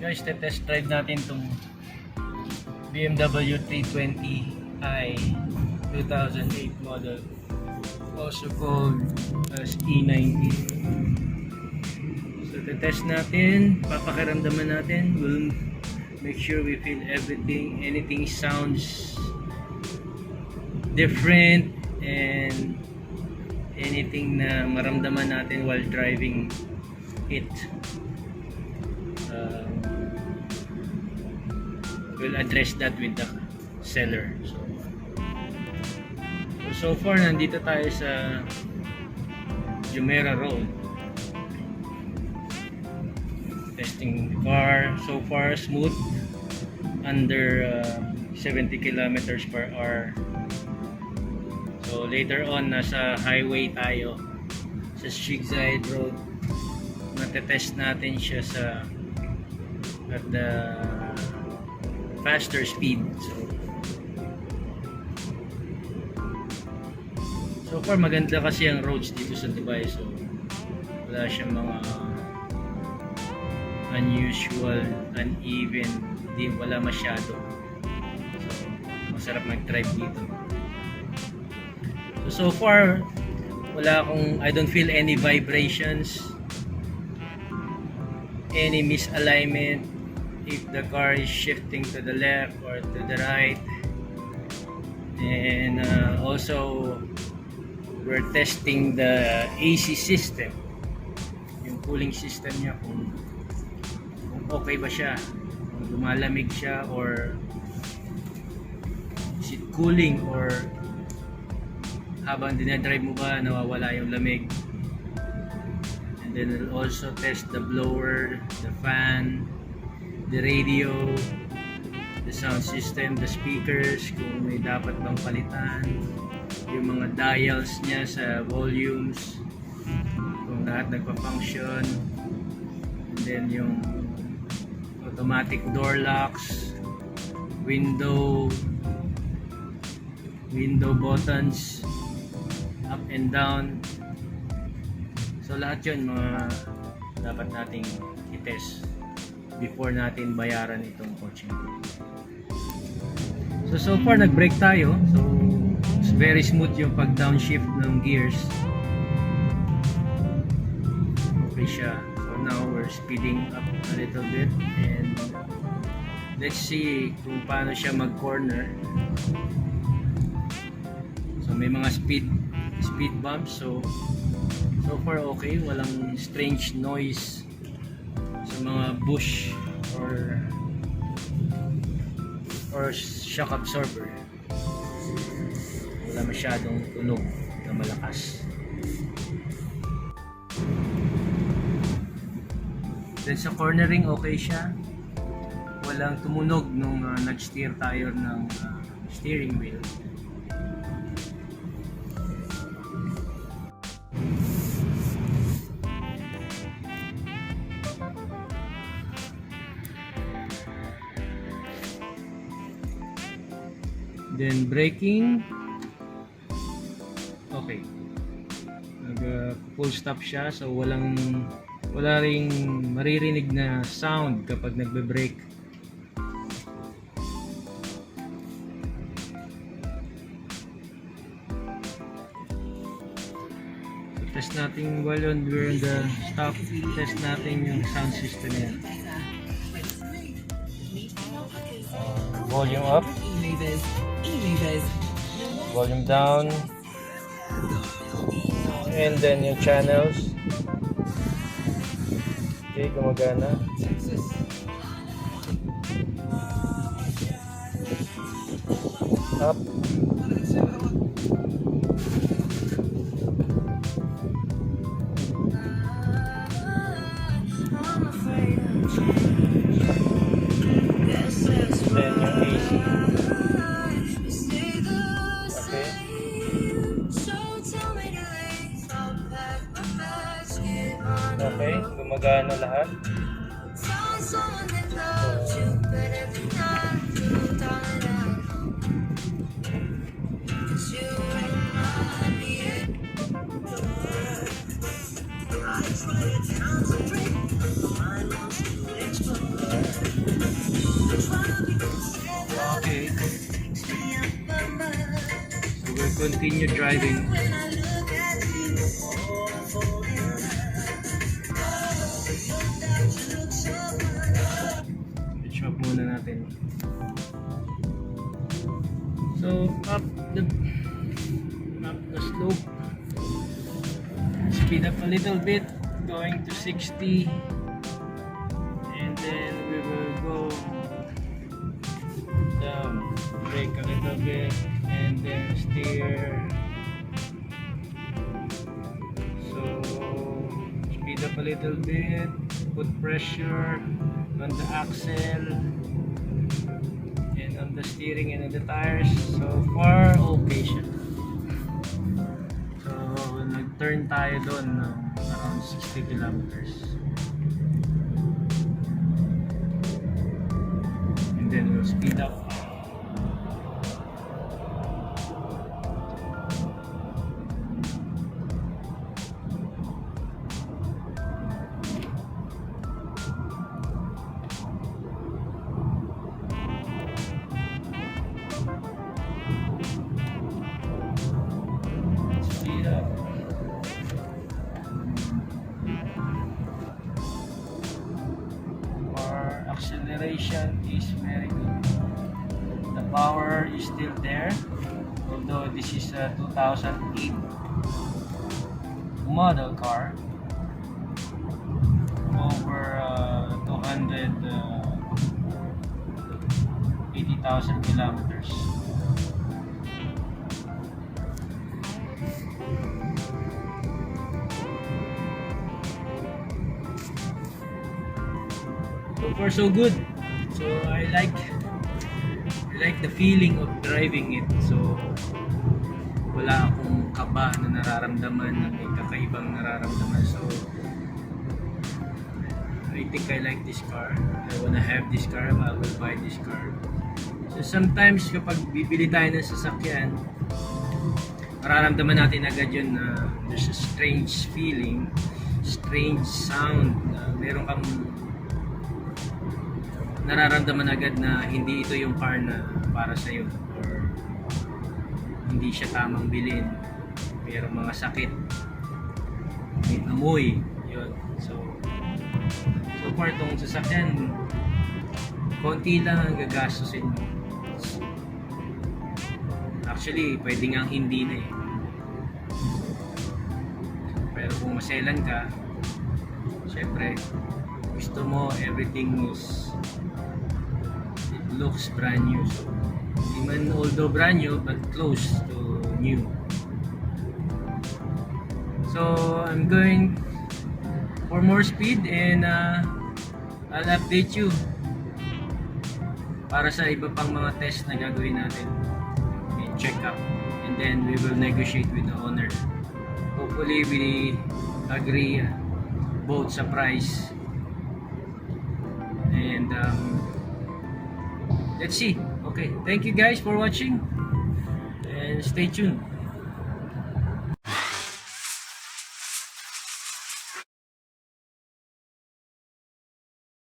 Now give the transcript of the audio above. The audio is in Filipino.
Guys, test drive natin itong BMW 320i 2008 model, also called as E90. So test natin, papakiramdaman natin, we'll make sure we feel everything, anything sounds different, and anything na maramdaman natin while driving it. We'll address that with the seller. So far, nandito tayo sa Jumeirah Road. Testing the car. So far, smooth. Under 70 kilometers per hour. So later on, nasa highway tayo sa Streetside Road. Natetest natin siya at the faster speed. So far maganda kasi ang roads dito sa Dubai, so wala siyang mga unusual, uneven, wala masyado. So masarap mag-drive dito. So far I don't feel any vibrations, any misalignment if the car is shifting to the left or to the right. And also we're testing the AC system, yung cooling system niya, kung okay ba siya, kung lumalamig siya, or is it cooling, or habang dinadrive mo ba nawawala yung lamig. And then we'll also test the blower, the fan, the radio, the sound system, the speakers, kung may dapat bang palitan, yung mga dials niya sa volumes, kung lahat nagpa-function, and then yung automatic door locks, window buttons, up and down. So lahat yun mga dapat nating i-test before natin bayaran itong kotse. So far nag-brake tayo, so it's very smooth yung pag-downshift ng gears. Okay siya. So now we're speeding up a little bit, and let's see kung paano siya mag-corner. So may mga speed bumps, so far okay, walang strange noise sa mga bush or shock absorber. Wala masyadong tunog na malakas. Then sa cornering okay siya, walang tumunog nung nag-steer tayo ng steering wheel. Then braking, okay. Full stop siya, so wala ring maririnig na sound kapag nagbe-brake. So test natin while we're on the stop, test natin yung sound system niya. Volume up, volume down, and then yung channels. Okay, gumagana. Up. Then yung AC. Okay, gumagana lahat. continue driving. Switch up muna natin. So up the slope, speed up a little bit, going to 60, and then we will go down, brake a little bit, and then steer. So speed up a little bit, put pressure on the axle and on the steering and on the tires. So far okay siya. So nag-turn tayo doon ng around 60 kilometers, and then we'll speed up. Speed up. Our acceleration is very good. The power is still there, although this is a 2008 model car, over 280,000 kilometers. So far so good. So I like the feeling of driving it. So wala akong kaba na nararamdaman, na may kakaibang nararamdaman. So I think I like this car. I wanna have this car. I will buy this car. So sometimes kapag bibili tayo ng sasakyan, mararamdaman natin agad yun na there's a strange feeling, strange sound, na meron kang nararamdaman agad na hindi ito yung car na para sa iyo, or hindi siya tamang bilhin, mayroong mga sakit, may amoy, yun. So far itong sasakyan, konti lang ang gagastusin mo. Actually pwede nga hindi na eh, pero kung maselan ka, syempre gusto mo everything is, it looks brand new. So even although brand new, but close to new. So I'm going for more speed, and I'll update you para sa iba pang mga test na gagawin natin and check up, and then we will negotiate with the owner. Hopefully we agree both sa price, and let's see. Okay, thank you guys for watching, and stay tuned.